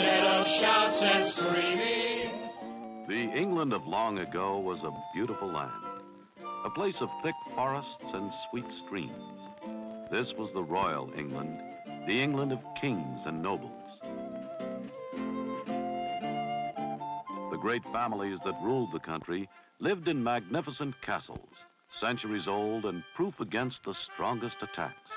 instead of shouts and screaming. The England of long ago was a beautiful land, a place of thick forests and sweet streams. This was the royal England, the England of kings and nobles. The great families that ruled the country lived in magnificent castles, centuries old and proof against the strongest attacks.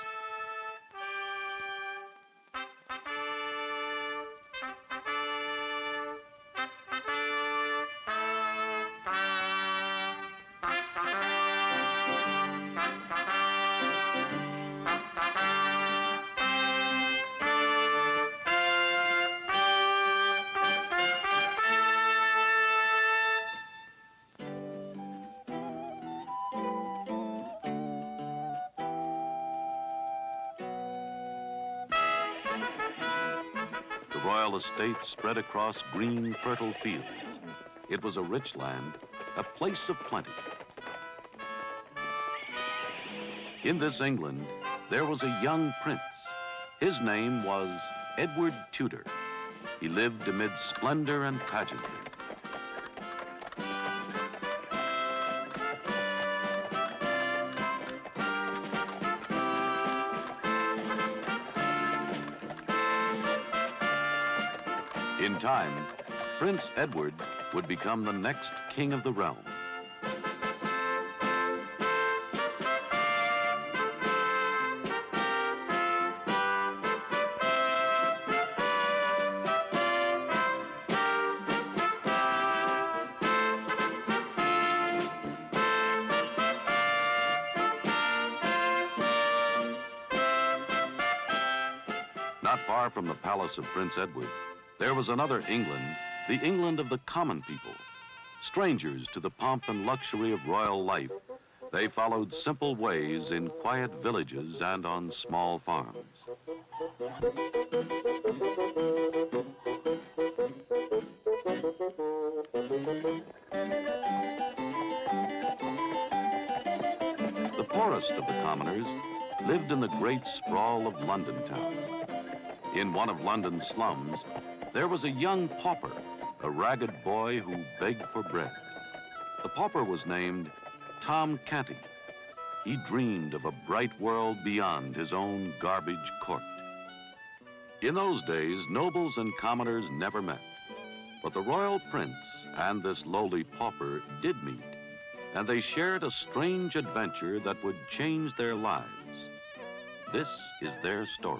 The royal estate spread across green, fertile fields. It was a rich land, a place of plenty. In this England, there was a young prince. His name was Edward Tudor. He lived amid splendor and pageantry. In time, Prince Edward would become the next king of the realm. Not far from the palace of Prince Edward, there was another England, the England of the common people. Strangers to the pomp and luxury of royal life, they followed simple ways in quiet villages and on small farms. The poorest of the commoners lived in the great sprawl of London town. In one of London's slums, there was a young pauper, a ragged boy who begged for bread. The pauper was named Tom Canty. He dreamed of a bright world beyond his own garbage court. In those days, nobles and commoners never met. But the royal prince and this lowly pauper did meet, and they shared a strange adventure that would change their lives. This is their story.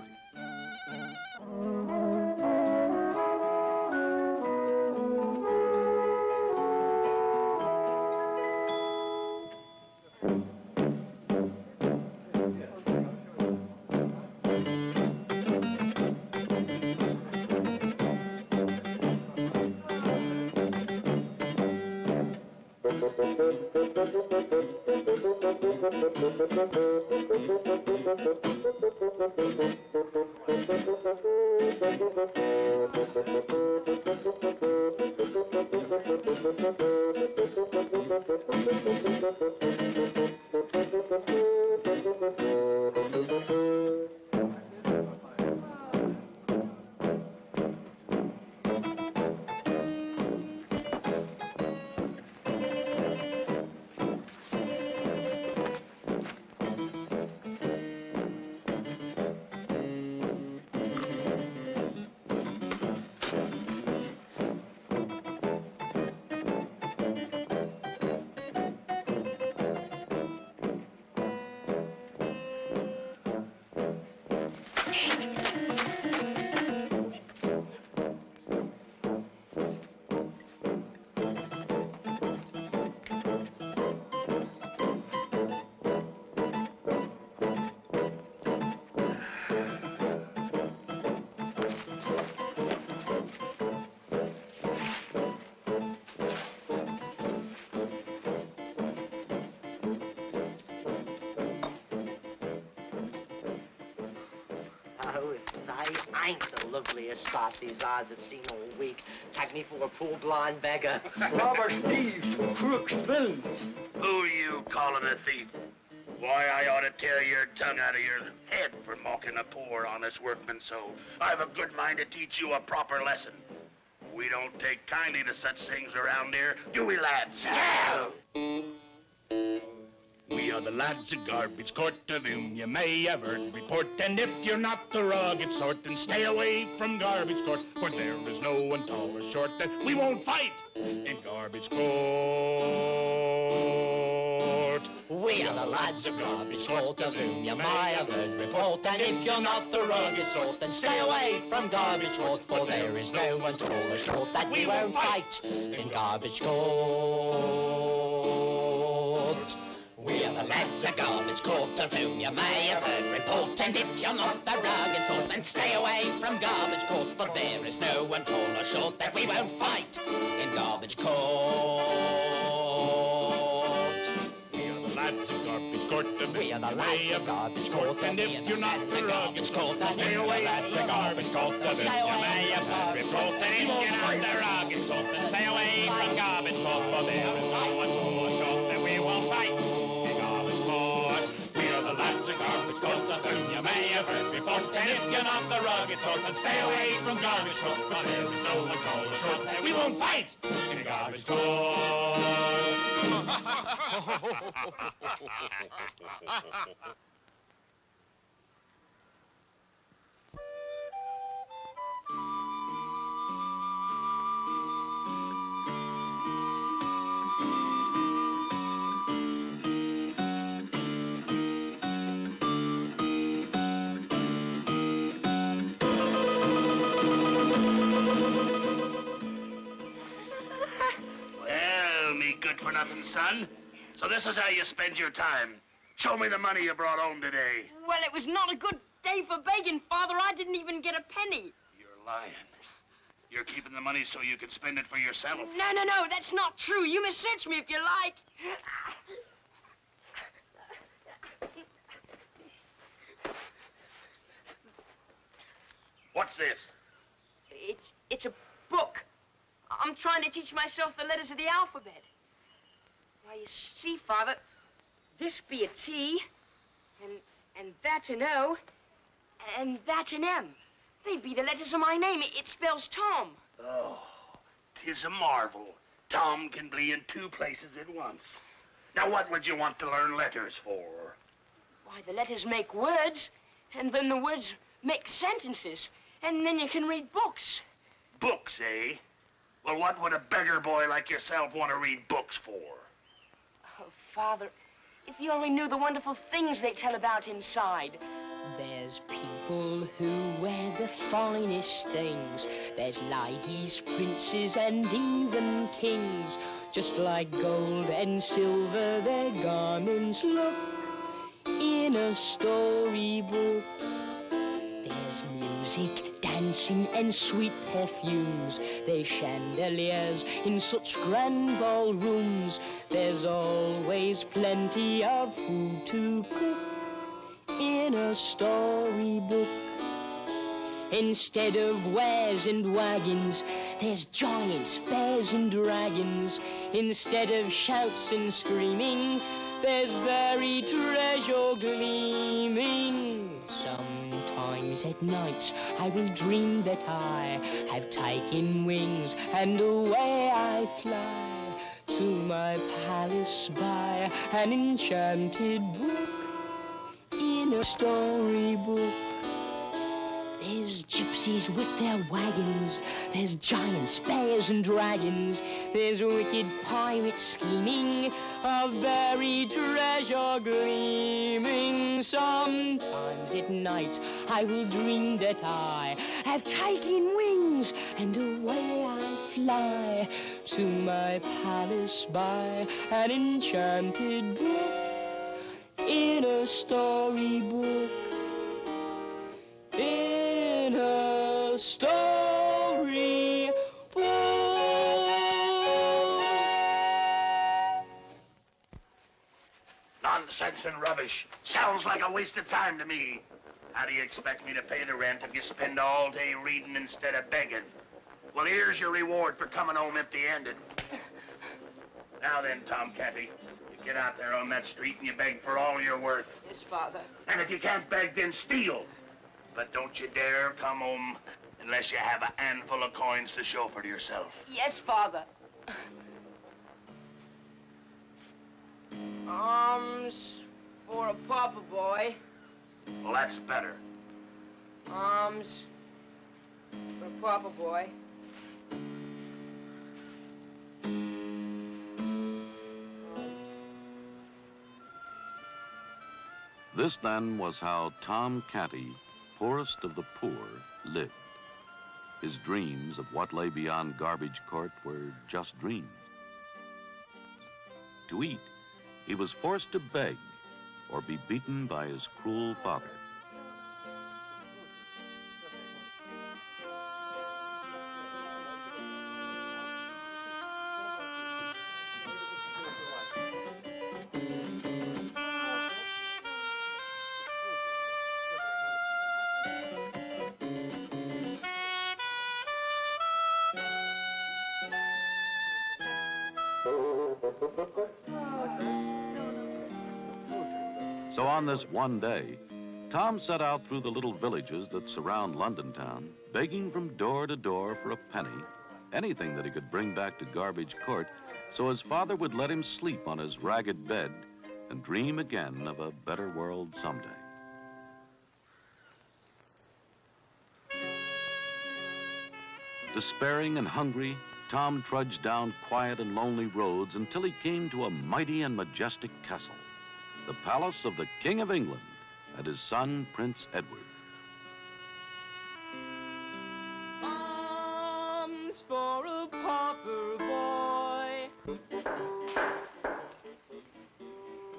I ain't the loveliest sight these eyes have seen all week. Take me for a poor blind beggar. Robbers, thieves, crooks, villains. Who are you calling a thief? Why, I ought to tear your tongue out of your head for mocking a poor, honest workman, so I've a good mind to teach you a proper lesson. We don't take kindly to such things around here, do we, lads? Yeah. We are the lads of Garbage Court, of whom you may have heard report. And if you're not the rugged sort, then stay away from Garbage Court, for there is no one tall or short that we won't fight in Garbage Court. We are the lads of Garbage Court, of whom you may have heard report. And if you're not the rugged sort, then stay away from Garbage Court, for there is no one tall or short that we won't fight in Garbage Court. We are the lads of Garbage Court, of whom you may have heard report. And if you're not the rugged sort, then stay away from Garbage Court, for there is no one tall or short that we won't fight in Garbage Court. We are the lads of Garbage Court, of We are the lads of Garbage Court, and if you're not the rugged sort, then stay away from Garbage Court, of whom you may have heard report. And if you're not the rugged sort, then stay away from Garbage Court, for there is no one tall or short that we won't fight. Garbage Court, of whom you may have heard report. And if you're not the rugged sort, then stay away from Garbage Court, for there is no one tall or short that we won't fight in a Garbage Court. Good-for-nothing son. So this is how you spend your time. Show me the money you brought home today. Well, it was not a good day for begging, Father. I didn't even get a penny. You're lying. You're keeping the money so you can spend it for yourself. No, that's not true. You may search me if you like. What's this? It's a book. I'm trying to teach myself the letters of the alphabet. Why, you see, Father, this be a T, and that an O, and that an M. They be the letters of my name. It spells Tom. Oh, 'tis a marvel. Tom can be in two places at once. Now, what would you want to learn letters for? Why, the letters make words, and then the words make sentences, and then you can read books. Books, eh? Well, what would a beggar boy like yourself want to read books for? Oh, Father, if you only knew the wonderful things they tell about inside. There's people who wear the finest things. There's ladies, princes, and even kings. Just like gold and silver, their garments look in a storybook. There's music, dancing, and sweet perfumes. There's chandeliers in such grand ballrooms. There's always plenty of food to cook in a storybook. Instead of wares and wagons, there's giants, bears, and dragons. Instead of shouts and screaming, there's buried treasure gleaming. Sometimes at nights I will dream that I have taken wings, and away I fly to my palace by an enchanted book in a storybook. There's gypsies with their wagons. There's giants, bears, and dragons. There's wicked pirates scheming, of buried treasure gleaming. Sometimes at night I will dream that I have taken wings, and away I fly to my palace by an enchanted book in a storybook. In a storybook. Nonsense and rubbish. Sounds like a waste of time to me. How do you expect me to pay the rent if you spend all day reading instead of begging? Well, here's your reward for coming home empty-handed. Now then, Tom Catty, you get out there on that street and you beg for all you're worth. Yes, Father. And if you can't beg, then steal. But don't you dare come home unless you have a handful of coins to show for yourself. Yes, Father. Alms for a pauper boy. Well, that's better. Alms for a pauper boy. This, then, was how Tom Catty, poorest of the poor, lived. His dreams of what lay beyond Garbage Court were just dreams. To eat, he was forced to beg or be beaten by his cruel father. So on this one day, Tom set out through the little villages that surround London town, begging from door to door for a penny, anything that he could bring back to Garbage Court, so his father would let him sleep on his ragged bed and dream again of a better world someday. Despairing and hungry, Tom trudged down quiet and lonely roads until he came to a mighty and majestic castle, the palace of the King of England and his son, Prince Edward. Arms for a pauper boy.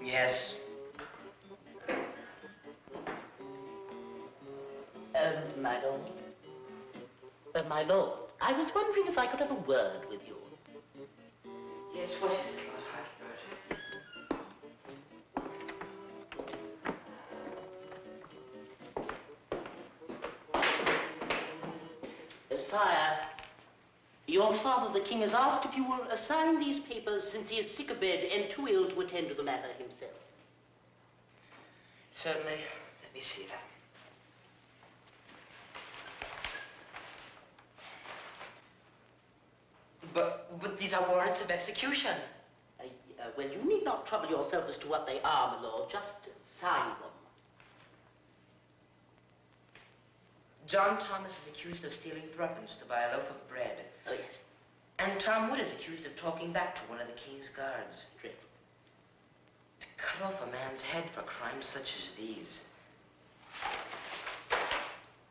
Yes. My lord. My lord, I was wondering if I could have a word with you. Yes, what is it, Lord Hartford? Sire, your father, the king, has asked if you will assign these papers since he is sick of bed and too ill to attend to the matter himself. Certainly. Let me see them. But these are warrants of execution. Well, you need not trouble yourself as to what they are, my lord. Just sign them. John Thomas is accused of stealing threepence to buy a loaf of bread. Oh, yes. And Tom Wood is accused of talking back to one of the king's guards. Dreadful. To cut off a man's head for crimes such as these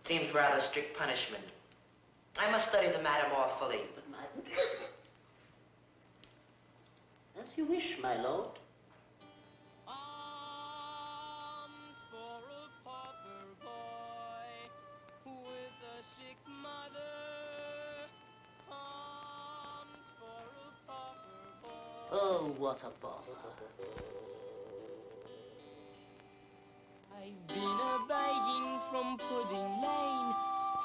seems rather strict punishment. I must study the matter more fully. But as you wish, my lord. Arms for a pauper boy with a sick mother. Arms for a pauper boy. Oh, what a bother. I've been a-begging from Pudding Lane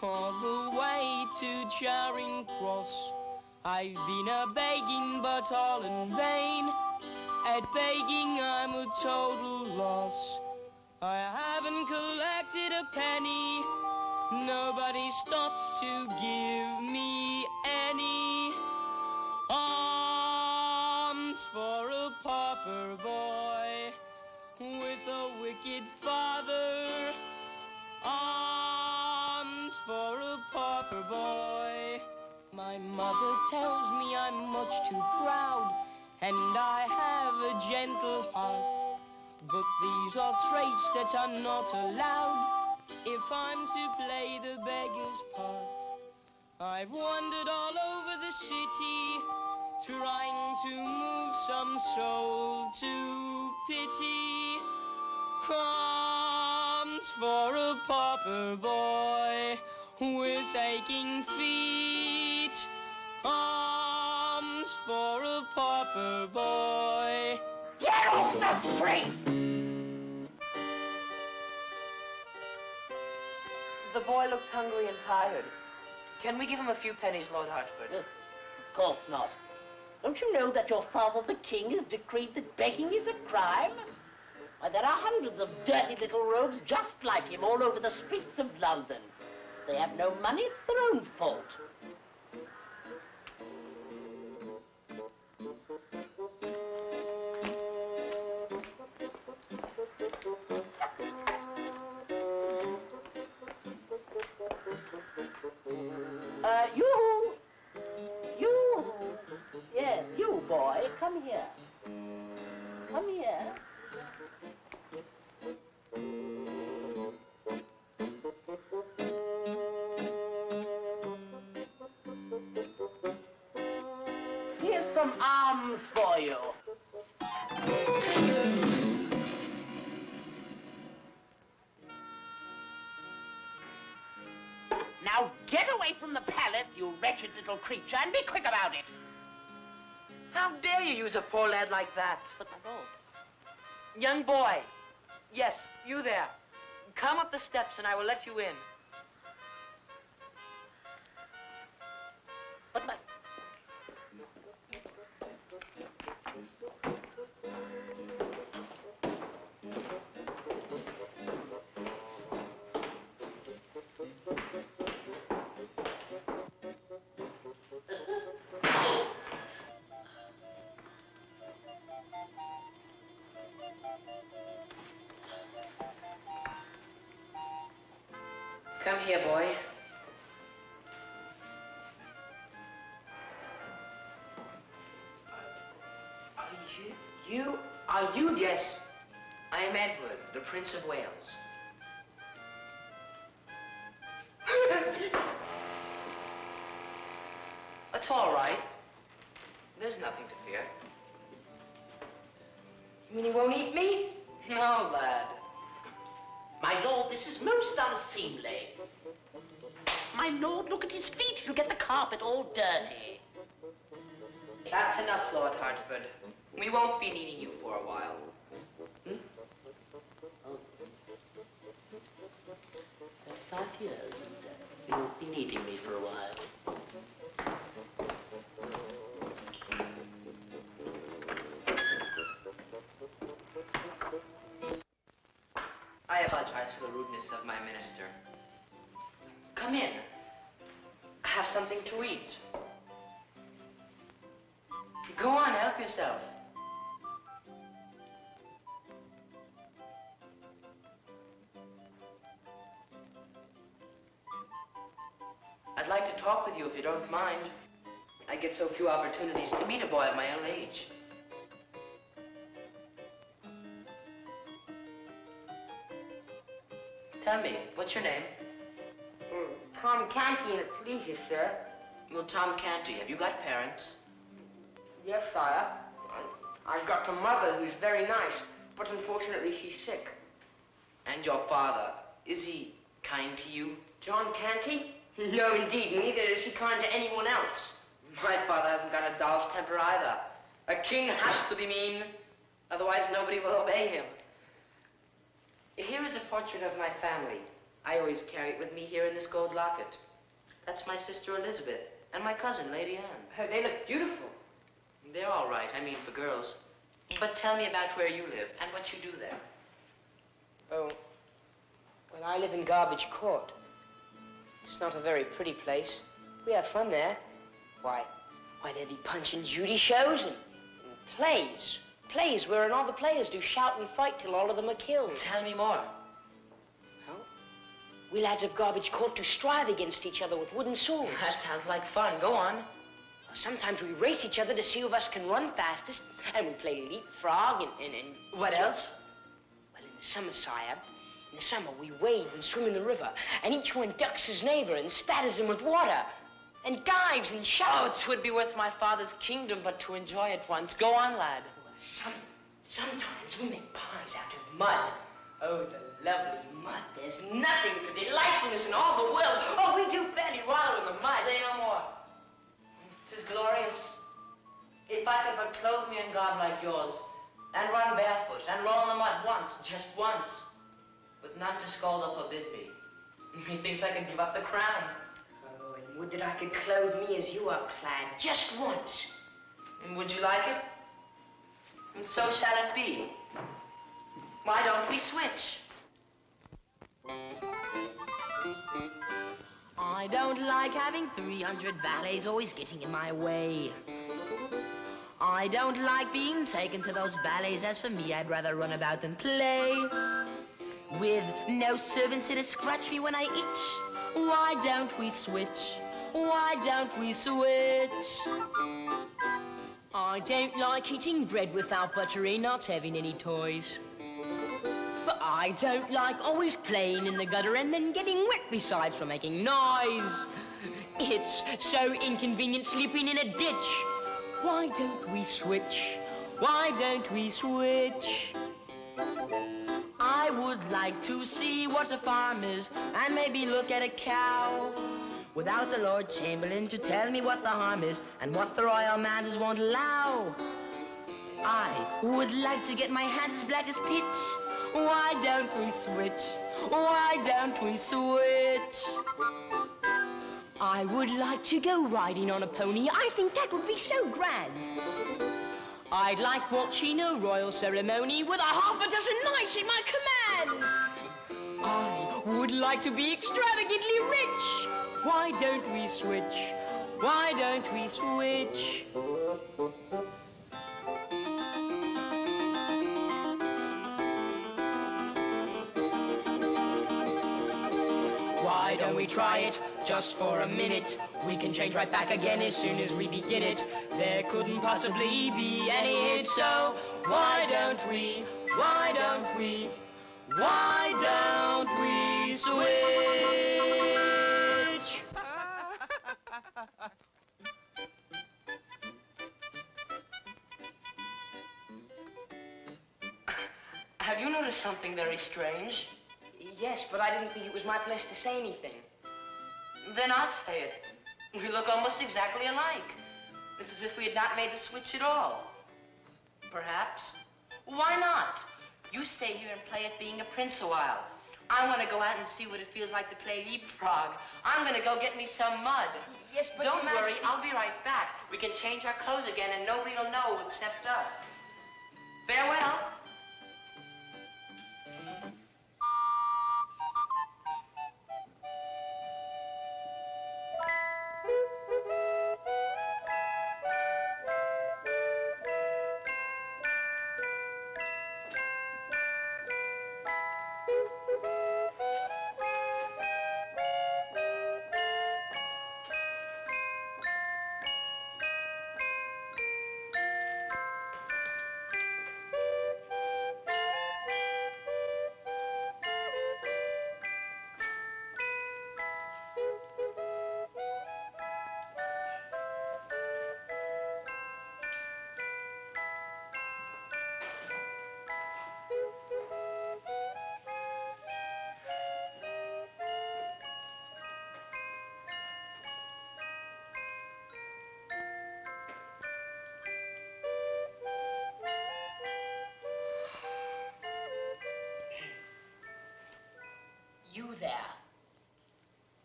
all the way to Charing Cross. I've been a-begging but all in vain. At begging I'm a total loss. I haven't collected a penny. Nobody stops to give me any. Arms for a pauper boy with a wicked father. Arms for a pauper boy. My mother tells me I'm much too proud, and I have a gentle heart. But these are traits that are not allowed if I'm to play the beggar's part. I've wandered all over the city, trying to move some soul to pity. Arms for a pauper boy with aching feet. Arms for a pauper boy. Get off the street! The boy looks hungry and tired. Can we give him a few pennies, Lord Hartford? Of course not. Don't you know that your father, the king, has decreed that begging is a crime? Why, there are hundreds of dirty little rogues just like him all over the streets of London. If they have no money, it's their own fault. Yes, you boy, come here. Come here. Here's some alms for you. Now get away from the palace, you wretched little creature, and be quick about it. How dare you use a poor lad like that? But my lord. Young boy. Yes, you there. Come up the steps and I will let you in. But my... Come here, boy. Are you? Yes. I am Edward, the Prince of Wales. That's all right. There's nothing to fear. You mean he won't eat me? No, lad. My lord, this is most unseemly. My lord, look at his feet. He'll get the carpet all dirty. That's enough, Lord Hertford. We won't be needing you for a while. Hmm? Oh. 5 years, and you won't be needing me for a while. I apologize for the rudeness of my minister. Come in. Have something to eat. Go on, help yourself. I'd like to talk with you if you don't mind. I get so few opportunities to meet a boy of my own age. Tell me, what's your name? Tom Canty, and it pleases, sir. Well, Tom Canty, have you got parents? Yes, sire. I've got a mother who's very nice, but unfortunately she's sick. And your father, is he kind to you? John Canty? No, indeed. Neither is he kind to anyone else. My father hasn't got a doll's temper either. A king has to be mean, otherwise nobody will obey him. Here is a portrait of my family. I always carry it with me here in this gold locket. That's my sister Elizabeth and my cousin, Lady Anne. They look beautiful. They're all right, I mean for girls. But tell me about where you live and what you do there. Oh, well, I live in Garbage Court. It's not a very pretty place. We have fun there. Why, there'd be Punch and Judy shows and plays. Plays wherein all the players do shout and fight till all of them are killed. Tell me more. Oh? We lads of Garbage Court do strive against each other with wooden swords. That sounds like fun. Go on. Sometimes we race each other to see who of us can run fastest, and we play leapfrog and what else? Well, in the summer, sire, in the summer we wade and swim in the river, and each one ducks his neighbor and spatters him with water, and dives and shouts. Oh, 'twould be worth my father's kingdom but to enjoy it once. Go on, lad. Well, sometimes we make pies out of mud. Oh, the lovely mud. There's nothing for delightfulness in all the world. Oh, we do fairly wallow in the mud. Say no more. 'Tis glorious. If I could but clothe me in garb like yours, and run barefoot, and roll in the mud once, just once, with none to scold or forbid me, methinks I could give up the crown. Oh, and would that I could clothe me as you are clad, just once. Would you like it? And so shall it be. Why don't we switch? I don't like having 300 valets always getting in my way. I don't like being taken to those ballets. As for me, I'd rather run about than play. With no servants here to scratch me when I itch. Why don't we switch? Why don't we switch? I don't like eating bread without buttery, not having any toys. But I don't like always playing in the gutter and then getting wet besides for making noise. It's so inconvenient sleeping in a ditch. Why don't we switch? Why don't we switch? I would like to see what a farm is and maybe look at a cow without the Lord Chamberlain to tell me what the harm is and what the royal masters won't allow. I would like to get my hands black as pitch. Why don't we switch? Why don't we switch? I would like to go riding on a pony. I think that would be so grand. I'd like watching a royal ceremony with a half a dozen knights in my command. I would like to be extravagantly rich. Why don't we switch? Why don't we switch? Why don't we try it just for a minute? We can change right back again as soon as we begin it. There couldn't possibly be any hit, so why don't we switch? Have you noticed something very strange? Yes, but I didn't think it was my place to say anything. Then I'll say it. We look almost exactly alike. It's as if we had not made the switch at all. Perhaps. Why not? You stay here and play at being a prince a while. I want to go out and see what it feels like to play leapfrog. I'm going to go get me some mud. Yes, but don't worry, I'll be right back. We can change our clothes again and nobody will know except us. Farewell. You there.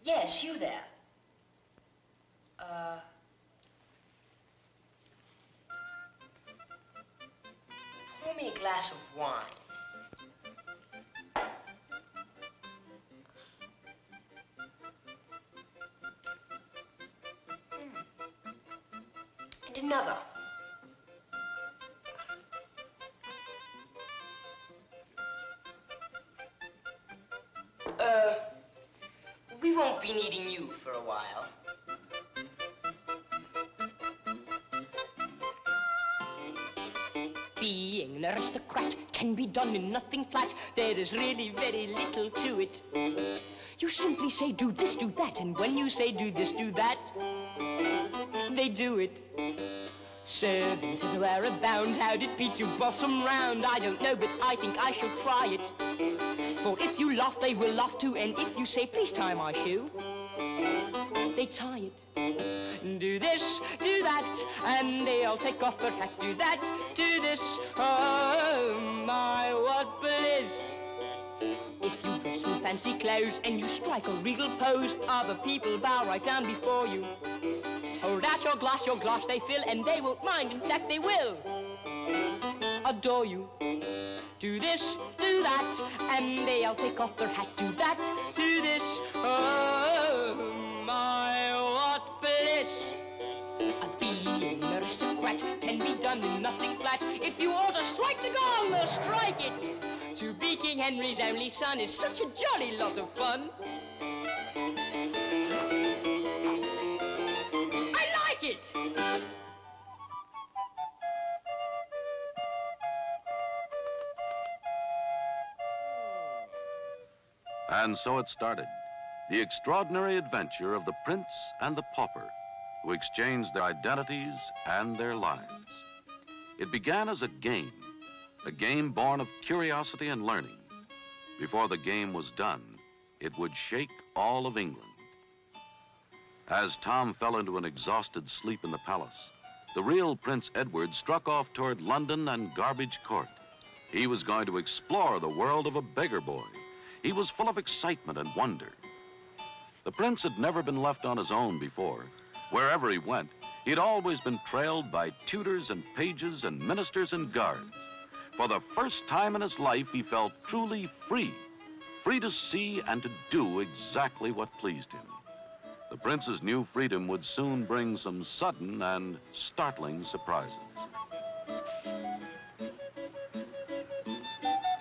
Yes, you there. Pour me a glass of wine. And another. We won't be needing you for a while. Being an aristocrat can be done in nothing flat. There is really very little to it. You simply say do this, do that, and when you say do this, do that, they do it. Servants everywhere abound. How'd it be to boss 'em round? I don't know, but I think I shall try it. For if you laugh, they will laugh too, and if you say, please tie my shoe, they tie it. Do this, do that, and they all take off their hat. Do that, do this, oh my, what bliss. If you dress in fancy clothes and you strike a regal pose, other people bow right down before you. Hold out your glass they fill, and they won't mind, in fact they will. Adore you. Do this, do that, and they'll take off their hat. Do that, do this. Oh, my, what bliss. Being an aristocrat can be done in nothing flat. If you ought to strike the gong, they'll strike it. To be King Henry's only son is such a jolly lot of fun. I like it! And so it started, the extraordinary adventure of the Prince and the Pauper, who exchanged their identities and their lives. It began as a game born of curiosity and learning. Before the game was done, it would shake all of England. As Tom fell into an exhausted sleep in the palace, the real Prince Edward struck off toward London and Garbage Court. He was going to explore the world of a beggar boy. He was full of excitement and wonder. The prince had never been left on his own before. Wherever he went, he'd always been trailed by tutors and pages and ministers and guards. For the first time in his life, he felt truly free to see and to do exactly what pleased him. The prince's new freedom would soon bring some sudden and startling surprises.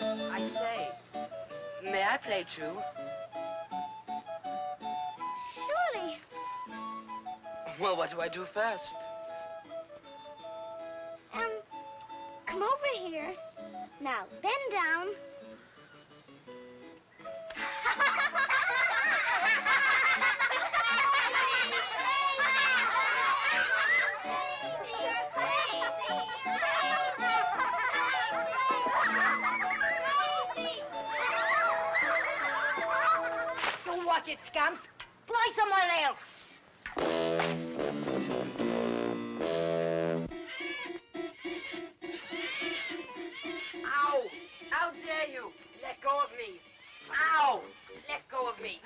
I say, may I play too? Surely. Well, what do I do first? Come over here. Now, bend down. Don't watch it, scamps. Fly somewhere else. Ow! How dare you? Let go of me. Ow! Let go of me.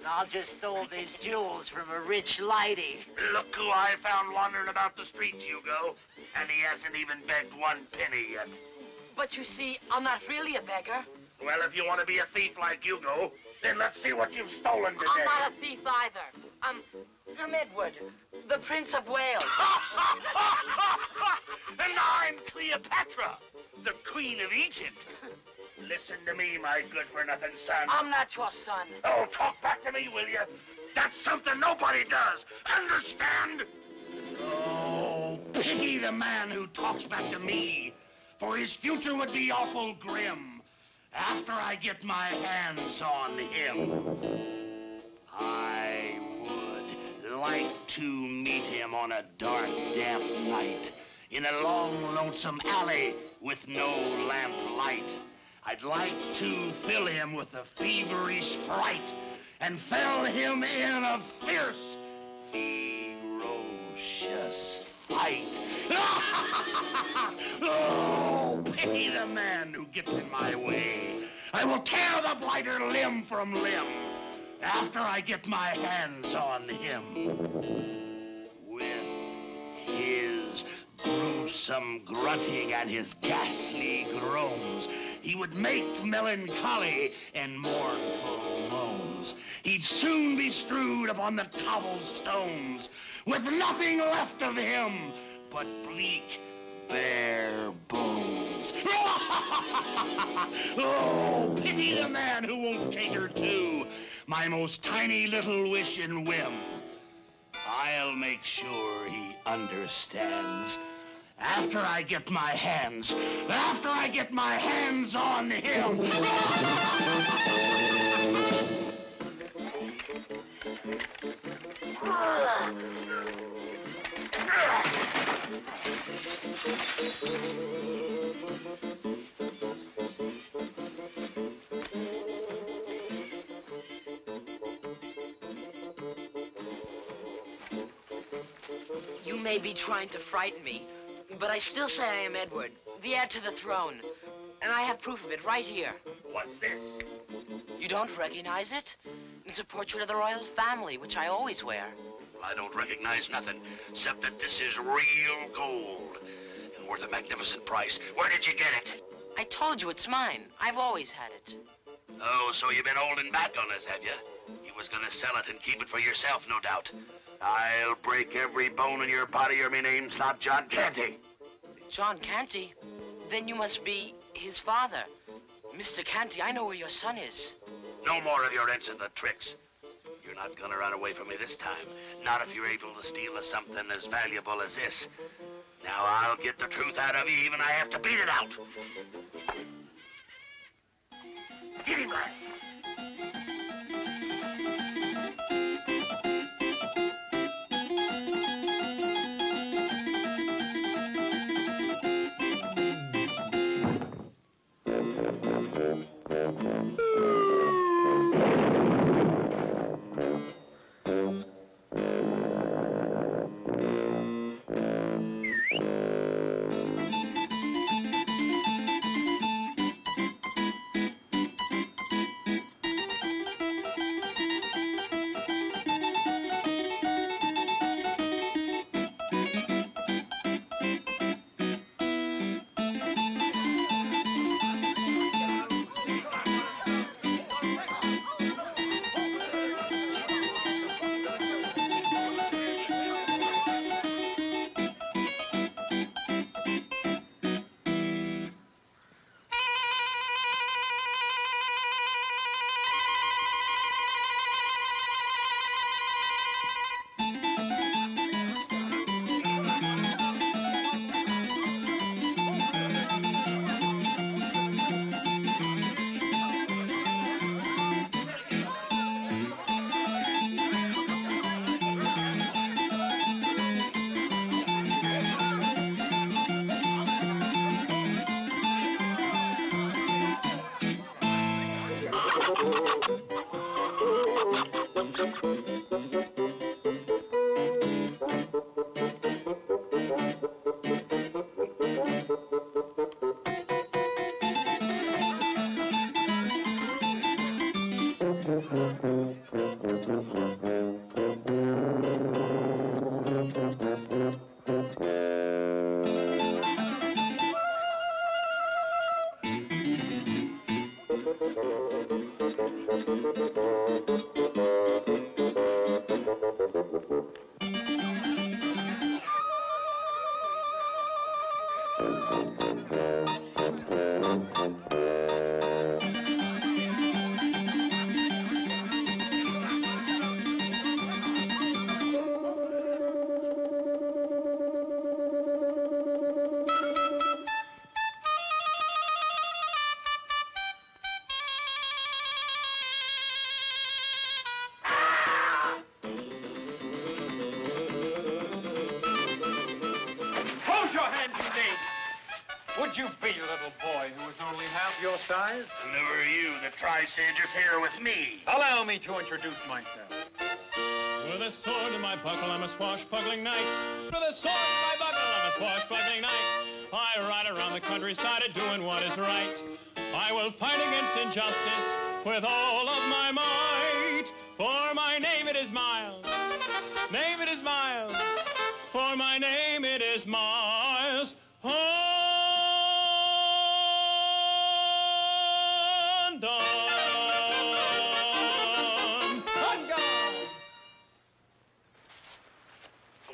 I'll just stole these jewels from a rich lady. Look who I found wandering about the streets, Hugo. And he hasn't even begged one penny yet. But you see, I'm not really a beggar. Well, if you want to be a thief like Hugo, then let's see what you've stolen today. I'm not a thief either. I'm Edward, the Prince of Wales. And I'm Cleopatra, the Queen of Egypt. Listen to me, my good-for-nothing son. I'm not your son. Oh, talk back to me, will you? That's something nobody does. Understand? Oh, pity the man who talks back to me, for his future would be awful grim after I get my hands on him. I would like to meet him on a dark, damp night in a long, lonesome alley with no lamp light. I'd like to fill him with a feverish fright and fell him in a fierce, ferocious fight. Oh, pity the man who gets in my way. I will tear the blighter limb from limb after I get my hands on him. With his gruesome grunting and his ghastly groans, he would make melancholy and mournful moans. He'd soon be strewed upon the cobblestones, with nothing left of him but bleak, bare bones. Oh, pity the man who won't cater to my most tiny little wish and whim. I'll make sure he understands after I get my hands on him. You may be trying to frighten me, but I still say I am Edward, the heir to the throne. And I have proof of it right here. What's this? You don't recognize it? It's a portrait of the royal family, which I always wear. Well, I don't recognize nothing, except that this is real gold and worth a magnificent price. Where did you get it? I told you it's mine. I've always had it. Oh, so you've been holding back on us, have you? You was gonna sell it and keep it for yourself, no doubt. I'll break every bone in your body or my name's not John Canty. John Canty? Then you must be his father. Mr. Canty, I know where your son is. No more of your insolent tricks. You're not gonna run away from me this time. Not if you're able to steal us something as valuable as this. Now I'll get the truth out of you, even I have to beat it out. Get him, lads. Would you be a little boy who was only half your size? And who are you, the tri-stagers here with me? Allow me to introduce myself. With a sword in my buckle, I'm a swashbuckling knight. With a sword in my buckle, I'm a swashbuckling knight. I ride around the countryside doing what is right. I will fight against injustice with all of my might. For my name it is Miles. Name it is Miles. For my name it is Miles.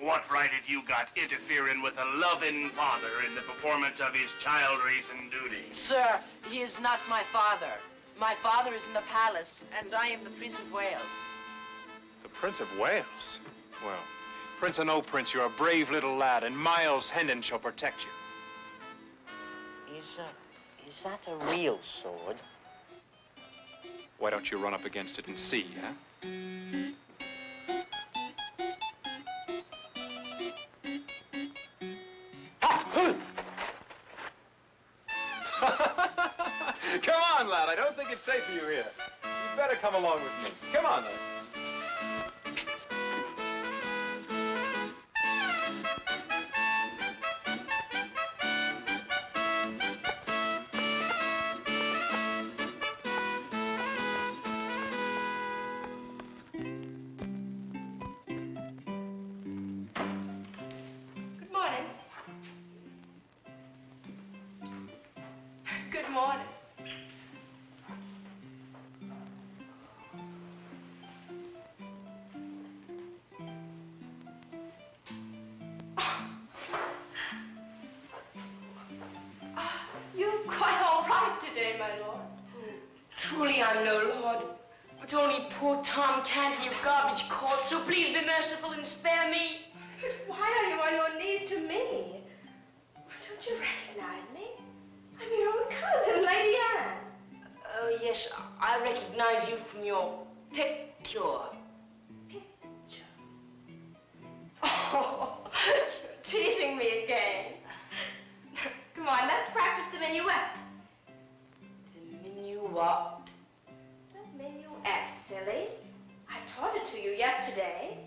What right have you got interfering with a loving father in the performance of his child-raising duties? Sir, he is not my father. My father is in the palace, and I am the Prince of Wales. The Prince of Wales? Well, Prince or no Prince, you're a brave little lad, and Miles Hendon shall protect you. Is that a real sword? Why don't you run up against it and see, huh? Come on, lad. I don't think it's safe for you here. You'd better come along with me. Come on, lad. morning. You're quite all right today, my lord. Truly, I'm no lord, but only poor Tom Canty of Garbage Court, so please be merciful and spare me. But why are you on your knees to me? Don't you recognize me? I'm your own cousin, Lady Anne. Oh, yes, I recognize you from your picture. Picture? Oh, you're teasing me again. Come on, let's practice the minuet. The minuet? The minuet, silly. I taught it to you yesterday.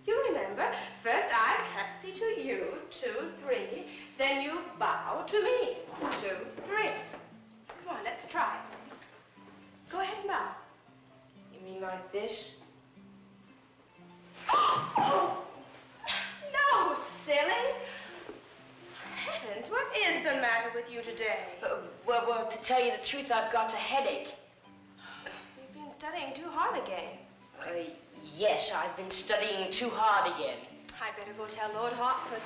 You remember? First I curtsy to you, 2, 3. Then you bow to me, 2, 3. Come on, let's try it. Go ahead and bow. You mean like this? Oh! No, silly. Heavens, what is the matter with you today? Well, to tell you the truth, I've got a headache. You've been studying too hard again. Yes, I've been studying too hard again. I'd better go tell Lord Hertford.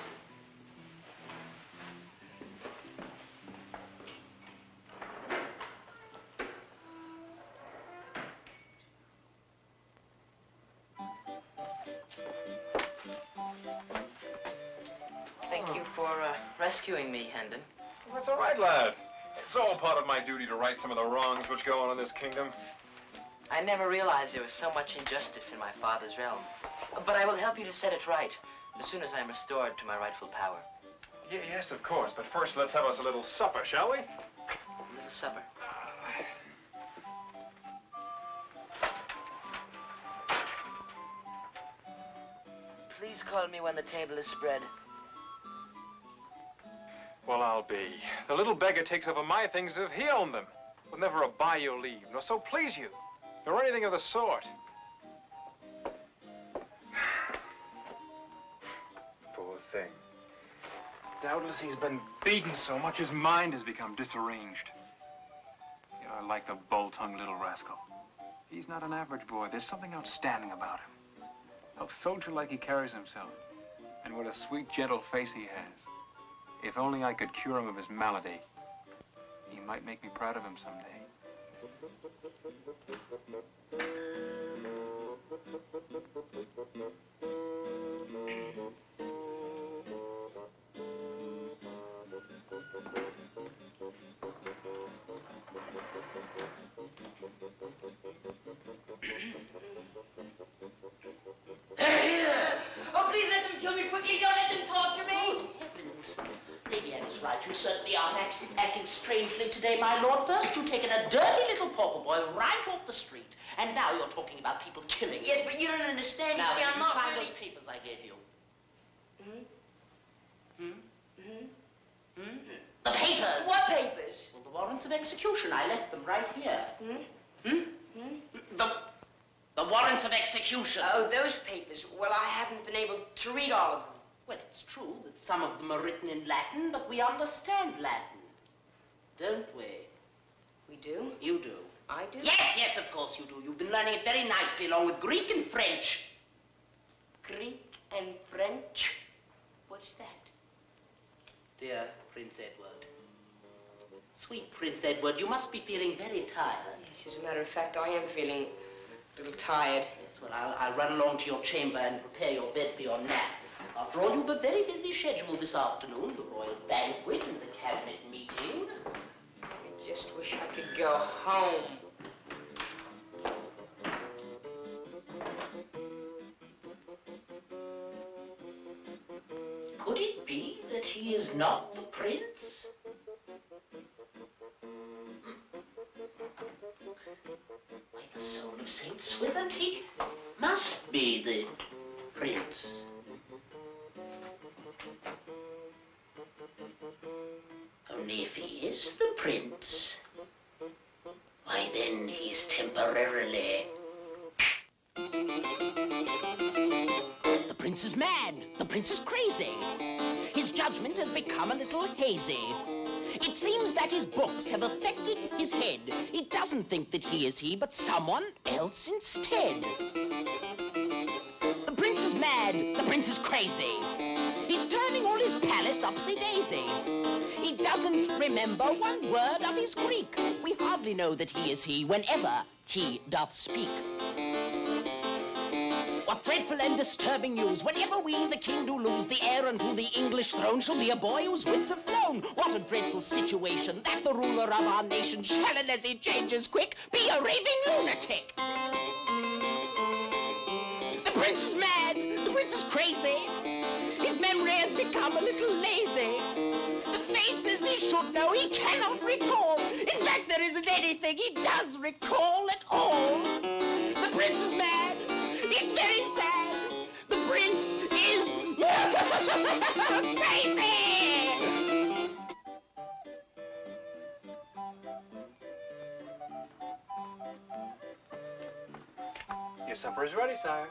Thank you for rescuing me, Hendon. Well, that's all right, lad. It's all part of my duty to right some of the wrongs which go on in this kingdom. I never realized there was so much injustice in my father's realm. But I will help you to set it right as soon as I'm restored to my rightful power. Yes, of course. But first, let's have us a little supper, shall we? A little supper. Please call me when the table is spread. Well, I'll be. The little beggar takes over my things as if he owned them. Will never abide your leave, nor so please you, nor anything of the sort. Poor thing. Doubtless he's been beaten so much his mind has become disarranged. You're like the bold-tongued little rascal. He's not an average boy. There's something outstanding about him. How soldier-like he carries himself. And what a sweet, gentle face he has. If only I could cure him of his malady, he might make me proud of him someday. Oh, please let them kill me quickly. Don't let them torture me. Heavens. Lady Anne is right. You certainly are acting strangely today, my lord. First, you've taken a dirty little pauper boy right off the street. And now you're talking about people killing him. Yes, but you don't understand. Now, You see, have I'm you not signed really... those papers I gave you? The papers. What papers? Well, the warrants of execution. I left them right here. The warrants of execution. Oh, those papers. Well, I haven't been able to read all of them. Well, it's true that some of them are written in Latin, but we understand Latin. Don't we? We do? You do. I do? Yes, of course you do. You've been learning it very nicely along with Greek and French. Greek and French? What's that? Dear Prince Edward. Sweet Prince Edward, you must be feeling very tired. Yes, as a matter of fact, I am feeling a little tired. Yes, well, I'll run along to your chamber and prepare your bed for your nap. After all, you've a very busy schedule this afternoon. The royal banquet and the cabinet meeting. I just wish I could go home. Could it be that he is not the prince? By the soul of Saint Swithin, he must be the prince. Only if he is the prince, why then he's temporarily... The prince is mad. The prince is crazy. His judgment has become a little hazy. It seems that his books have affected his head. He doesn't think that he is he, but someone else instead. The prince is mad, the prince is crazy. He's turning all his palace upsy-daisy. He doesn't remember one word of his Greek. We hardly know that he is he whenever he doth speak. What dreadful and disturbing news! Whenever we the king do lose, the heir unto the English throne shall be a boy whose wits have flown. What a dreadful situation, that the ruler of our nation shall, unless he changes quick, be a raving lunatic. The prince is mad, the prince is crazy. His memory has become a little lazy. The faces he should know he cannot recall. In fact, there isn't anything he does recall at all. The prince is mad. It's very sad. The prince is crazy. Your supper is ready, sire.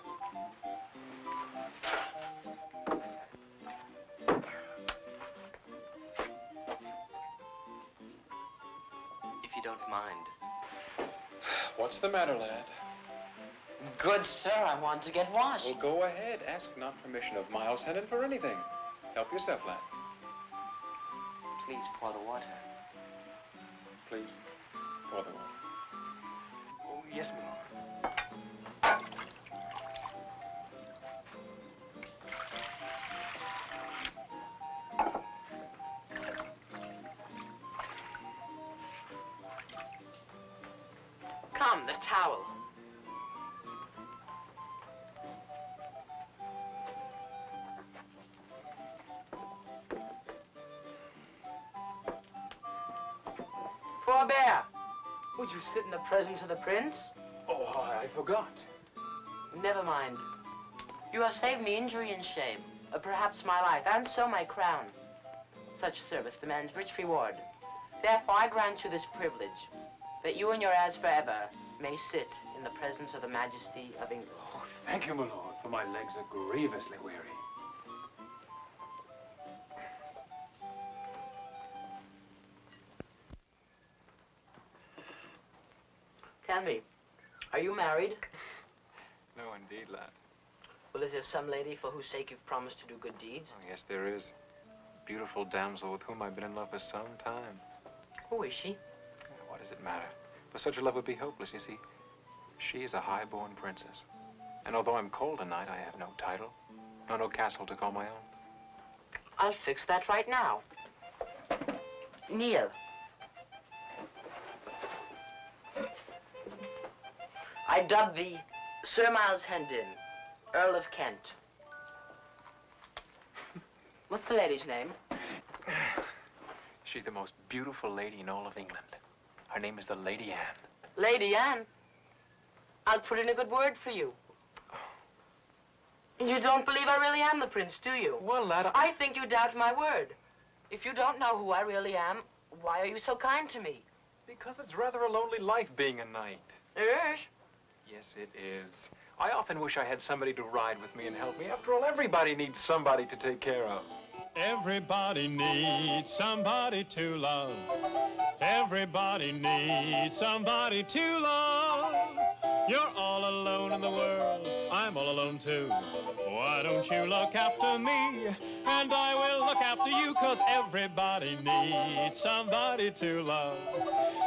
If you don't mind. What's the matter, lad? Good sir, I want to get washed. Well, go ahead. Ask not permission of Miles Hennon for anything. Help yourself, lad. Please pour the water. Please, pour the water. Oh, yes, my lord. Come, the towel. Forbear! Would you sit in the presence of the prince? Oh, I forgot. Never mind. You have saved me injury and shame, perhaps my life, and so my crown. Such service demands rich reward. Therefore, I grant you this privilege, that you and your heirs forever may sit in the presence of the majesty of England. Oh, thank you, my lord, for my legs are grievously weary. Tell me, are you married? No, indeed, lad. Well, is there some lady for whose sake you've promised to do good deeds? Oh, yes, there is. A beautiful damsel with whom I've been in love for some time. Who is she? What does it matter? For such a love would be hopeless, you see. She is a high-born princess. And although I'm cold tonight, I have no title, no castle to call my own. I'll fix that right now. Kneel. I dub thee Sir Miles Hendon, Earl of Kent. What's the lady's name? She's the most beautiful lady in all of England. Her name is the Lady Anne. Lady Anne? I'll put in a good word for you. You don't believe I really am the prince, do you? Well, lad, I think you doubt my word. If you don't know who I really am, why are you so kind to me? Because it's rather a lonely life being a knight. Yes? Yes, it is. I often wish I had somebody to ride with me and help me. After all, everybody needs somebody to take care of. Everybody needs somebody to love. Everybody needs somebody to love. You're all alone in the world. I'm all alone too. Why don't you look after me? And I will look after you, 'cause everybody needs somebody to love.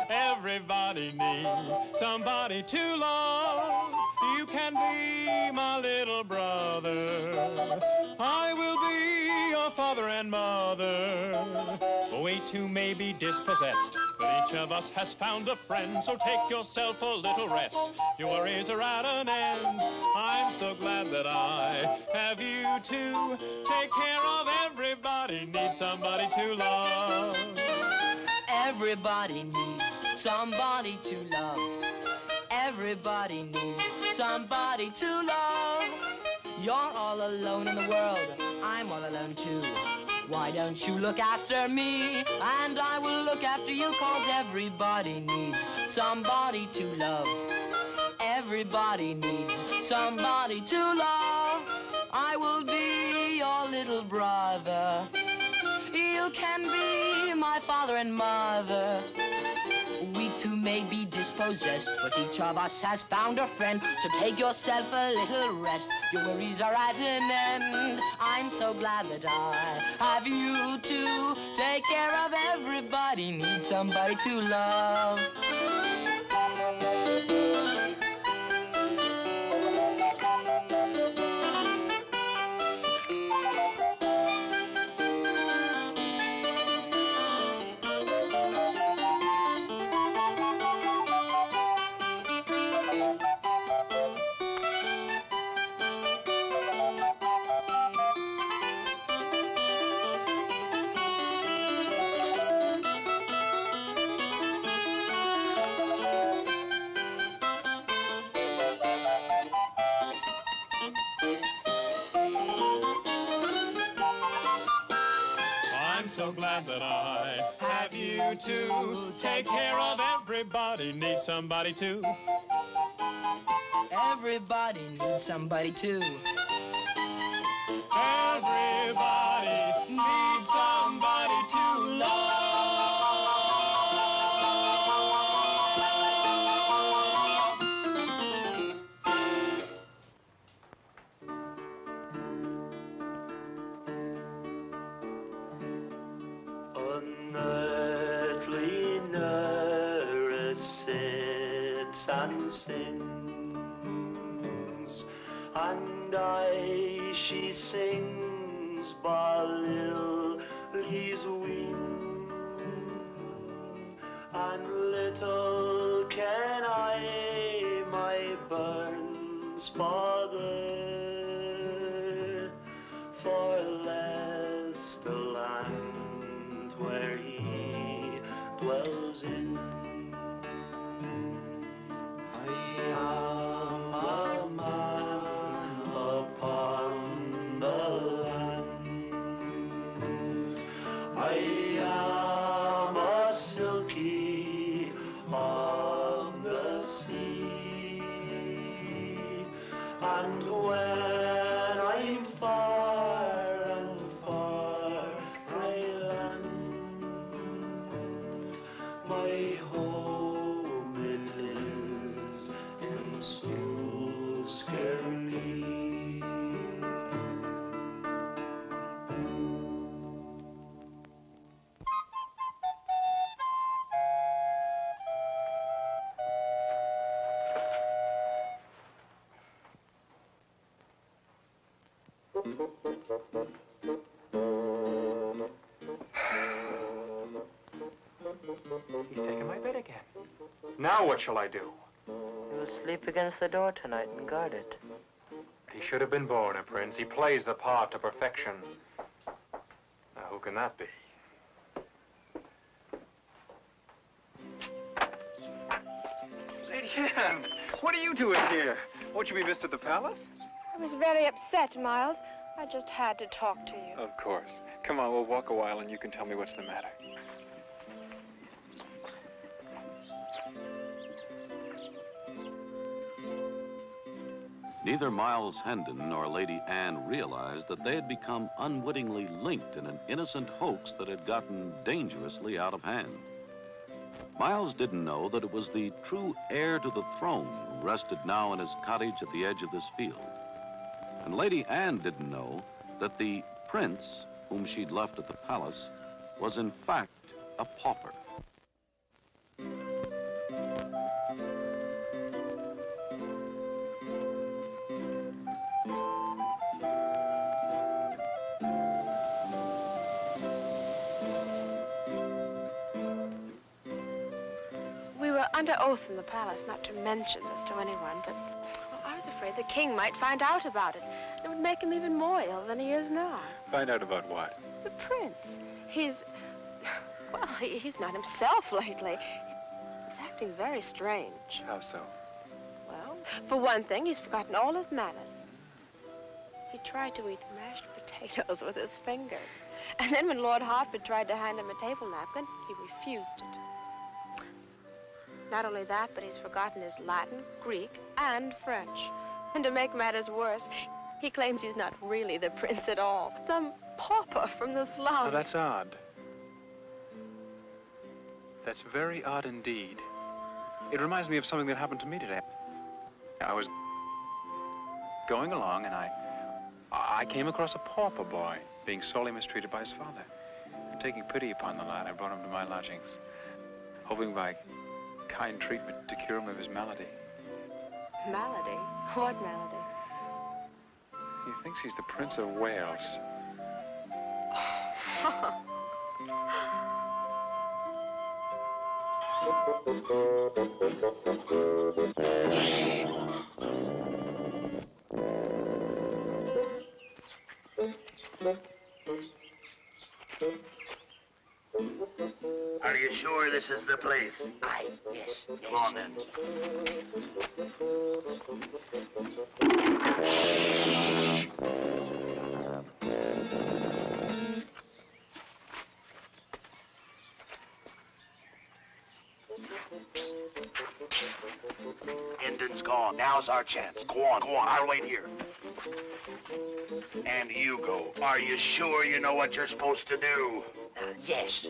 Everybody needs somebody to love. You can be my little brother. I will be your father and mother. We too may be dispossessed, but each of us has found a friend. So take yourself a little rest. Your worries are at an end. I'm so glad that I have you to take care of. Everybody needs somebody to love. Everybody needs somebody to love. Everybody needs somebody to love. You're all alone in the world. I'm all alone too. Why don't you look after me? And I will look after you, 'cause everybody needs somebody to love. Everybody needs somebody to love. I will be your little brother. You can be my father and mother. We two may be dispossessed, but each of us has found a friend. So take yourself a little rest. Your worries are at an end. I'm so glad that I have you to take care of. Everybody needs somebody to love. So glad that I have you to take care of. Everybody needs somebody too. Everybody needs somebody too. Everybody needs somebody to love. And sings, and she sings by lilies wing, and little can I my Burns father, for less the land where he dwells in. I am a man upon the land. I am a silky of the sea. And when I'm far and far I land, my home it is in Salisbury. He's taken my bed again. Now what shall I do? You will sleep against the door tonight and guard it. He should have been born a prince. He plays the part to perfection. Now, who can that be? Lady Anne, what are you doing here? Won't you be missed at the palace? I was very upset, Miles. I just had to talk to you. Of course. Come on, we'll walk a while and you can tell me what's the matter. Neither Miles Hendon nor Lady Anne realized that they had become unwittingly linked in an innocent hoax that had gotten dangerously out of hand. Miles didn't know that it was the true heir to the throne who rested now in his cottage at the edge of this field. And Lady Anne didn't know that the prince, whom she'd left at the palace, was in fact a pauper. Under oath in the palace not to mention this to anyone, but well, I was afraid the king might find out about it. It would make him even more ill than he is now. Find out about what? The prince. He's not himself lately. He's acting very strange. How so? Well, for one thing, he's forgotten all his manners. He tried to eat mashed potatoes with his fingers. And then when Lord Hertford tried to hand him a table napkin, he refused it. Not only that, but he's forgotten his Latin, Greek, and French. And to make matters worse, he claims he's not really the prince at all. Some pauper from the slums. Oh, that's odd. That's very odd indeed. It reminds me of something that happened to me today. I was going along and I came across a pauper boy being sorely mistreated by his father. And taking pity upon the lad, I brought him to my lodgings, hoping by kind treatment to cure him of his malady. Malady? What malady? He thinks he's the Prince of Wales. Are you sure this is the place? Aye, yes. Come on then. Endon's gone. Now's our chance. Go on, I'll wait here. And you go. Are you sure you know what you're supposed to do? Yes.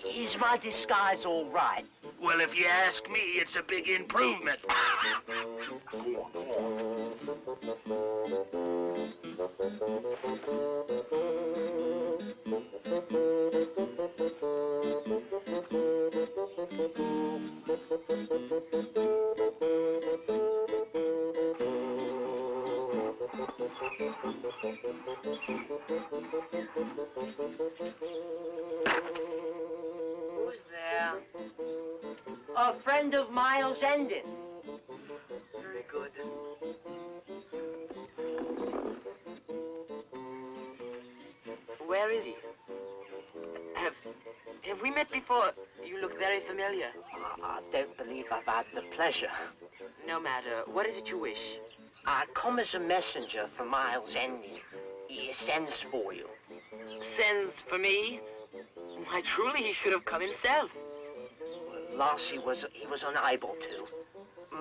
Is my disguise all right? Well, if you ask me, it's a big improvement. Go on. Who's there? A friend of Miles Endon. Very good. Where is he? Have we met before? You look very familiar. I don't believe I've had the pleasure. No matter. What is it you wish? I come as a messenger for Miles Endon. He sends for you. Sends for me? Why, truly, he should have come himself. Lost, he was unable to.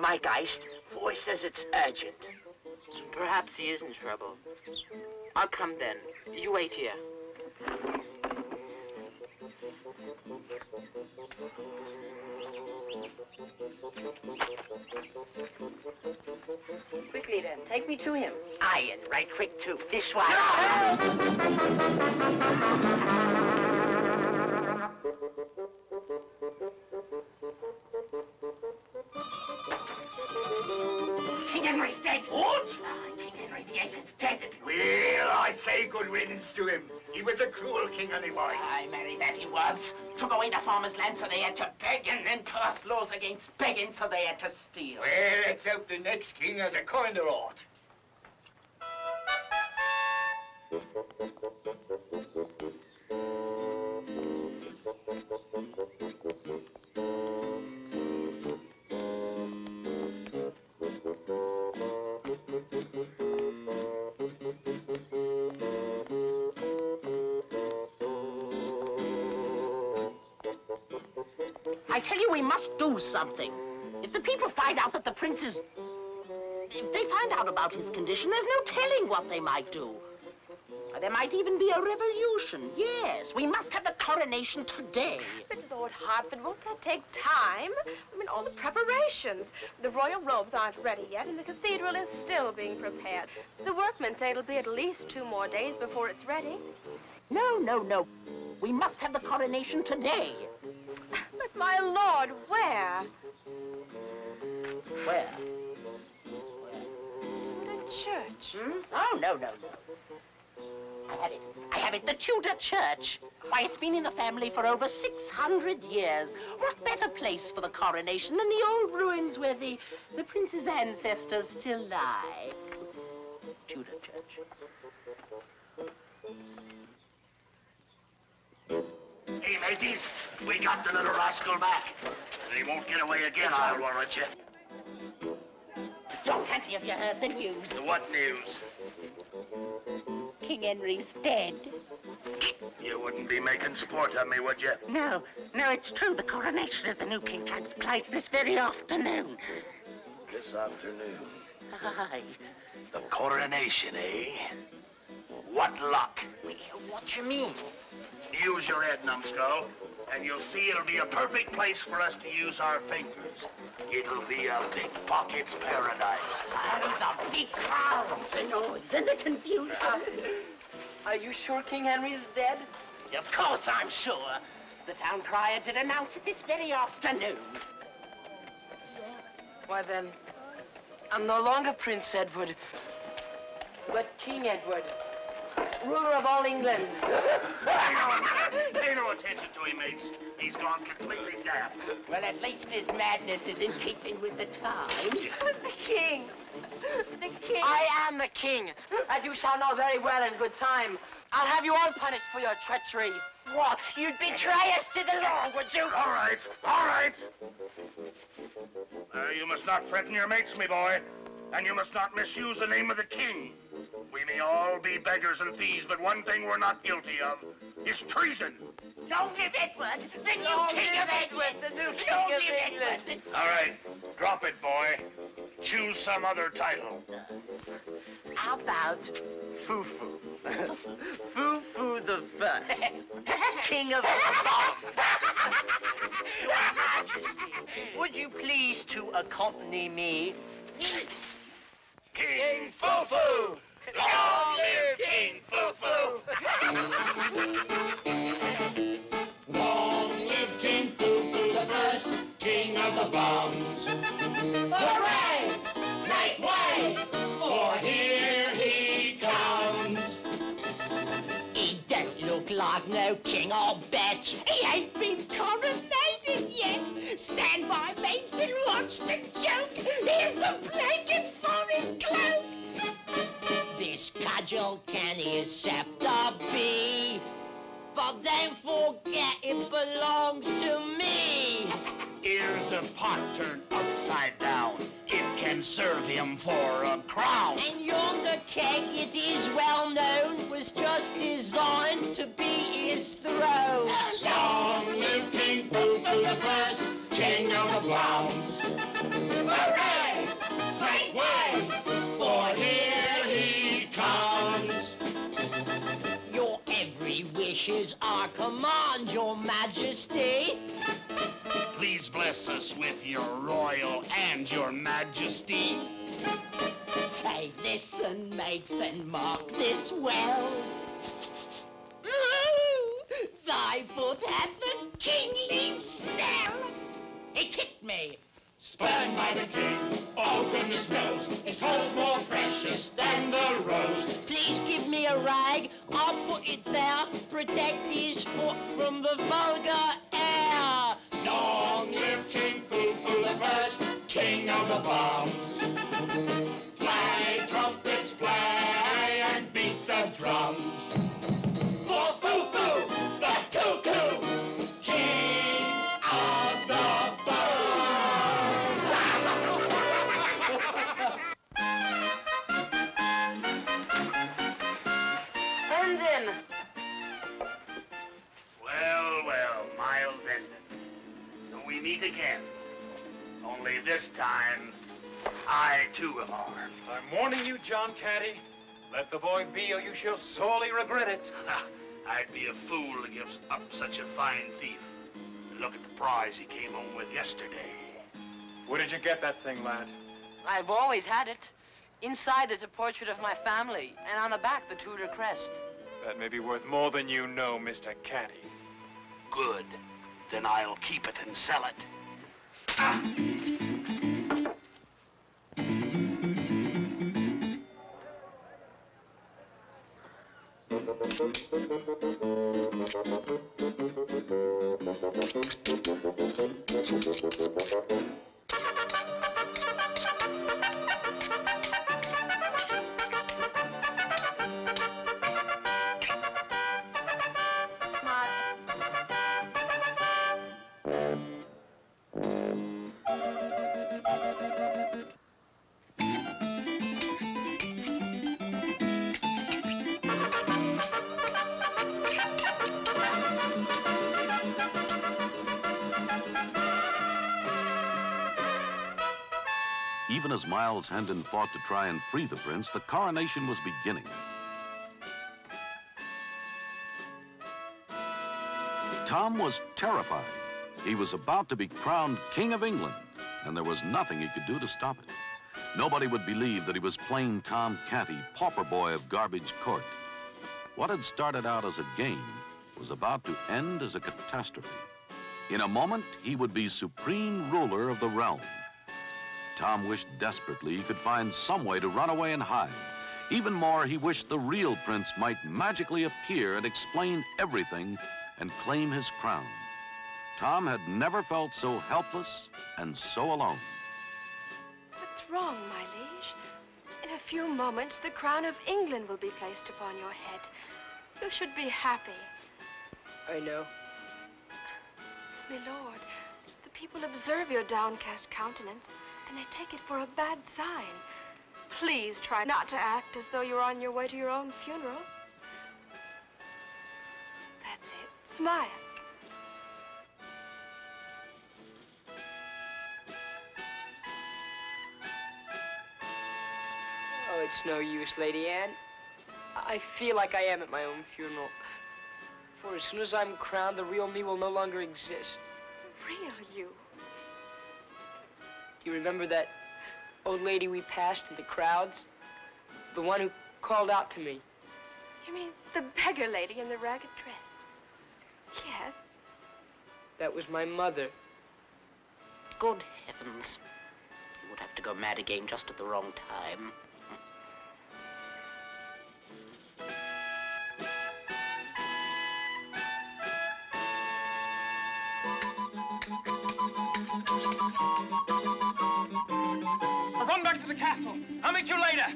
My Geist, voice says it's urgent. Perhaps he is in trouble. I'll come then. You wait here. Quickly then, take me to him. Aye, and right quick too. This way. King Henry's dead. What? King Henry VIII is dead. Well, I say good riddance to him. He was a cruel king, anyway. Aye, marry that he was. Took away the farmers' land so they had to beg, and then passed laws against begging so they had to steal. Well, let's hope the next king has a kinder heart. I tell you, we must do something. If the people find out that the prince is... If they find out about his condition, there's no telling what they might do. There might even be a revolution. Yes, we must have the coronation today. But Lord Hertford, won't that take time? I mean, all the preparations. The royal robes aren't ready yet, and the cathedral is still being prepared. The workmen say it'll be at least 2 more days before it's ready. No, no, no. We must have the coronation today. But my lord, where? Where? The church. Oh, no, no, no. I have it. The Tudor church. Why, it's been in the family for over 600 years. What better place for the coronation than the old ruins where the prince's ancestors still lie? Tudor church. Hey, mateys, we got the little rascal back. And he won't get away again, I'll warrant you. John, can't you have heard the news? What news? King Henry's dead. You wouldn't be making sport of me, would you? No, it's true. The coronation of the new king takes place this very afternoon. This afternoon? Aye. The coronation, eh? What luck? What you mean? Use your head, numbskull, and you'll see it'll be a perfect place for us to use our fingers. It'll be a big pocket's paradise. Oh, the big crowds, the noise, and the confusion. Are you sure King Henry's dead? Of course I'm sure. The town crier did announce it this very afternoon. Why then, I'm no longer Prince Edward, but King Edward, ruler of all England. Pay no attention to him, mates. He's gone completely daft. Well, at least his madness is in keeping with the times. The king! The king! I am the king, as you shall know very well in good time. I'll have you all punished for your treachery. What? You'd betray us to the law, would you? All right, all right. You must not threaten your mates, me boy. And you must not misuse the name of the king. We may all be beggars and thieves, but one thing we're not guilty of is treason. Long live Edward, the new king of England. The new king of England. All right, drop it, boy. Choose some other title. How about Foo-Foo. Foo-Foo the First, King of the Bomb. Your Majesty? Would you please to accompany me? King Foo-Foo! Long live King Foo-Foo! Long live King Foo-Foo the First, King of the Bombs. Hooray! Make way, for here he comes. He don't look like no king, I'll bet. He ain't been coronated yet. Stand by, mates, and watch the joke. Here's the blanket for his cloak. This cudgel can his scepter be, but don't forget it belongs to me. Here's a pot turned upside down. It can serve him for a crown. And yonder keg, it is well known, was just designed to be his throne. Long live King Foo-Foo the First, King of the Bombs. Hooray! Make way, for here he comes. Your every wish is our command, Your Majesty. Please bless us with your royal and your majesty. Hey, listen, mates, and mark this well. Ooh, thy foot hath the kingly smell. He kicked me. Spurned by the king, oh goodness knows, his hole's more precious than the rose. Please give me a rag, I'll put it there, protect his foot from the vulgar air. Long live King Foo-Foo the First, King of the Bombs. Play, trumpets, play, and beat the drums. For Foo-Foo, the cuckoo, King of the Bombs. Hendon! Well, well, Miles Hendon. So we meet again. Only this time, I too am armed. I'm warning you, John Caddy. Let the boy be, or you shall sorely regret it. I'd be a fool to give up such a fine thief. Look at the prize he came home with yesterday. Where did you get that thing, lad? I've always had it. Inside there's a portrait of my family, and on the back the Tudor crest. That may be worth more than you know, Mr. Caddy. Good. Then I'll keep it and sell it. Even as Miles Hendon fought to try and free the prince, the coronation was beginning. Tom was terrified. He was about to be crowned King of England, and there was nothing he could do to stop it. Nobody would believe that he was plain Tom Canty, pauper boy of Garbage Court. What had started out as a game was about to end as a catastrophe. In a moment, he would be supreme ruler of the realm. Tom wished desperately he could find some way to run away and hide. Even more, he wished the real prince might magically appear and explain everything and claim his crown. Tom had never felt so helpless and so alone. What's wrong, my liege? In a few moments, the crown of England will be placed upon your head. You should be happy. I know. My lord, the people observe your downcast countenance, and they take it for a bad sign. Please try not to act as though you're on your way to your own funeral. That's it. Smile. Oh, it's no use, Lady Anne. I feel like I am at my own funeral. For as soon as I'm crowned, the real me will no longer exist. Real you? Do you remember that old lady we passed in the crowds? The one who called out to me. You mean the beggar lady in the ragged dress? Yes. That was my mother. Good heavens. You would have to go mad again just at the wrong time. I'll run back to the castle. I'll meet you later.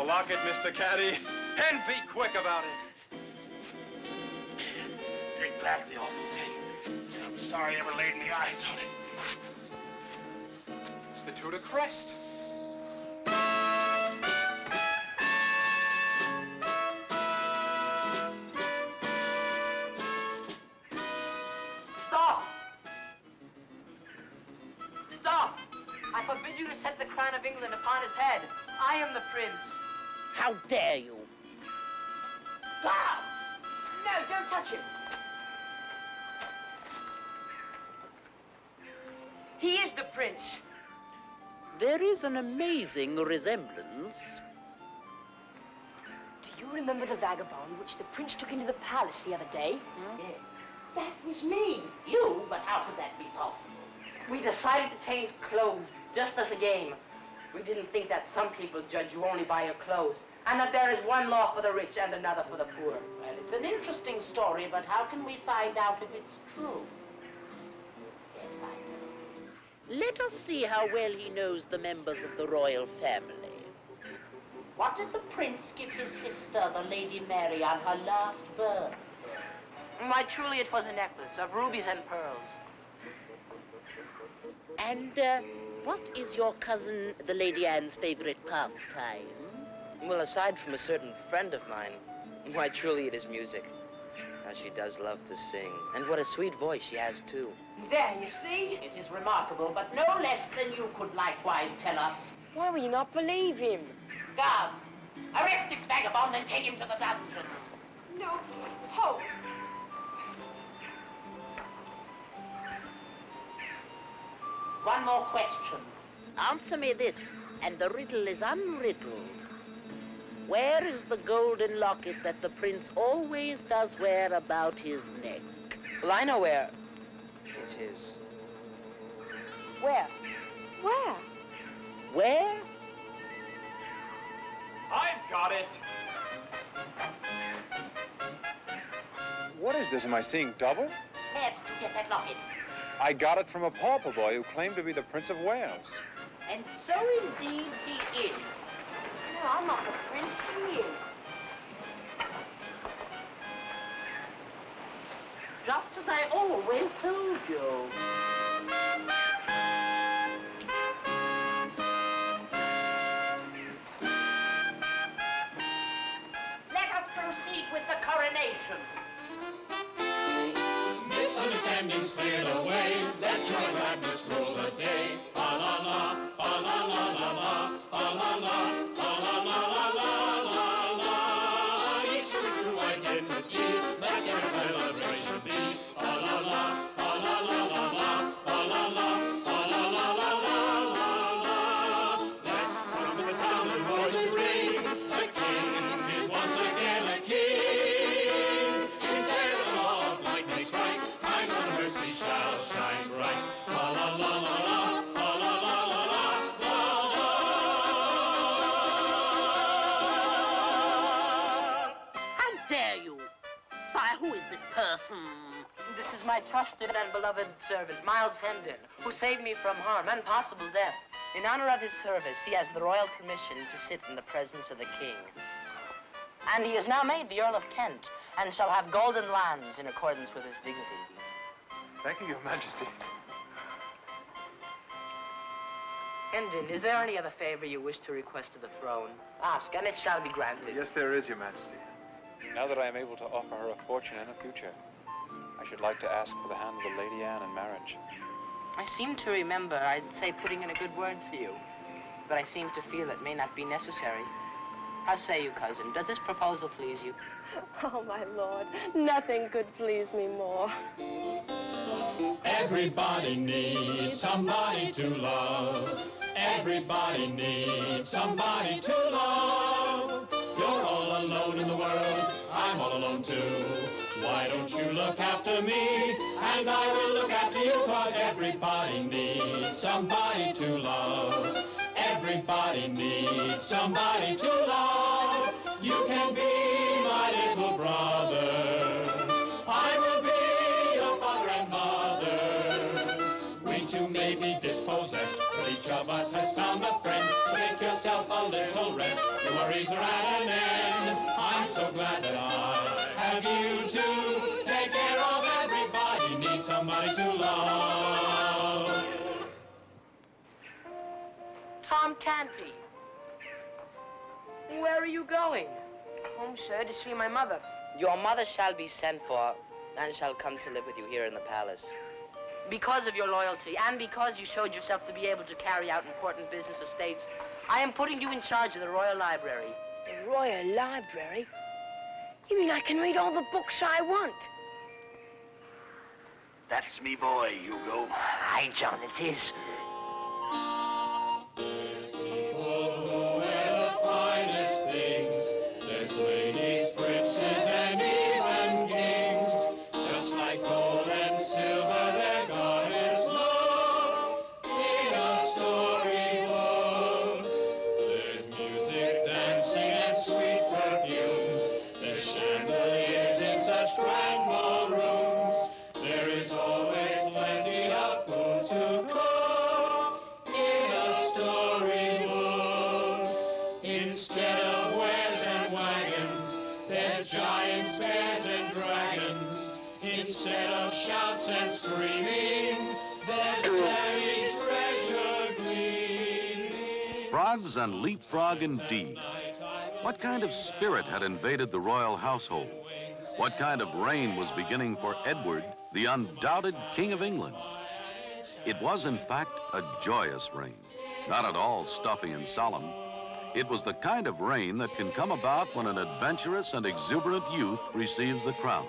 Lock it, Mr. Caddy, and be quick about it. Take back the awful thing. I'm sorry I ever laid my eyes on it. It's the Tudor crest. Stop! Stop! I forbid you to set the crown of England upon his head. I am the prince. How dare you? Guards! No, don't touch him. He is the prince. There is an amazing resemblance. Do you remember the vagabond which the prince took into the palace the other day? Yes. That was me. You? But how could that be possible? We decided to change clothes just as a game. We didn't think that some people judge you only by your clothes, and that there is one law for the rich and another for the poor. Well, it's an interesting story, but how can we find out if it's true? Yes, I know. Let us see how well he knows the members of the royal family. What did the prince give his sister, the Lady Mary, on her last birth? Why, truly, it was a necklace of rubies and pearls. And, what is your cousin, the Lady Anne's favorite pastime? Well, aside from a certain friend of mine, why, truly, it is music. How she does love to sing. And what a sweet voice she has, too. There, you see? It is remarkable, but no less than you could likewise tell us. Why will you not believe him? Guards, arrest this vagabond and take him to the dungeon. No, hold. One more question. Answer me this, and the riddle is unriddled. Where is the golden locket that the prince always does wear about his neck? Well, I know where it is. Where? Where? Where? I've got it. What is this? Am I seeing double? Where did you get that locket? I got it from a pauper boy who claimed to be the Prince of Wales. And so indeed he is. No, I'm not the prince. He is. Just as I always told you. coronation. Misunderstandings cleared away. Let joy and gladness rule the day. La la la, la la la la la, la la la, la la la la la la. Each is true identity. Let their celebration be. La la la, la la la la la, la la la, la la la la la la. Let trumpet sound and voices ring. The king is once again a king. Instead of the law of lightning strike, time and mercy shall shine bright. La la la la la, la la la la la, la la. How dare you? Sire, who is this person? This is my trusted and beloved servant, Miles Hendon, who saved me from harm and possible death. In honor of his service, he has the royal permission to sit in the presence of the king. And he is now made the Earl of Kent, and shall have golden lands in accordance with his dignity. Thank you, Your Majesty. Hendon, is there any other favor you wish to request of the throne? Ask, and it shall be granted. Yes, there is, Your Majesty. Now that I am able to offer her a fortune and a future, I should like to ask for the hand of the Lady Anne in marriage. I seem to remember, I'd say, putting in a good word for you. But I seem to feel it may not be necessary. How say you, cousin? Does this proposal please you? Oh, my lord, nothing could please me more. Everybody needs somebody to love. Everybody needs somebody to love. You're all alone in the world, I'm all alone too. Why don't you look after me, and I will look after you, 'cause everybody needs somebody to love. Everybody needs somebody to love. You can be my little brother. I will be your father and mother. We two may be dispossessed, but each of us has found a friend. So make yourself a little rest. Your worries are at an end. I'm so glad that I have you to take care of. Everybody needs somebody to love. Tom Canty. Where are you going? Home, sir, to see my mother. Your mother shall be sent for, and shall come to live with you here in the palace. Because of your loyalty, and because you showed yourself to be able to carry out important business estates, I am putting you in charge of the Royal Library. The Royal Library? You mean I can read all the books I want? That's me boy, Hugo. Aye, John, it is. People who wear the finest things, there's ladies, princes, and even kings. Just like gold and silver, their God is love. In a storybook, there's music, dancing, and sweet perfumes. There's chandeliers in such grand ballrooms. There is always plenty of food to cook. In a storybook, instead of wares and wagons, there's giants, bears, and dragons. Instead of shouts and screaming, there's buried treasure gleaming. Frogs and leapfrog indeed. What kind of spirit had invaded the royal household? What kind of reign was beginning for Edward, the undoubted King of England? It was, in fact, a joyous reign, not at all stuffy and solemn. It was the kind of reign that can come about when an adventurous and exuberant youth receives the crown.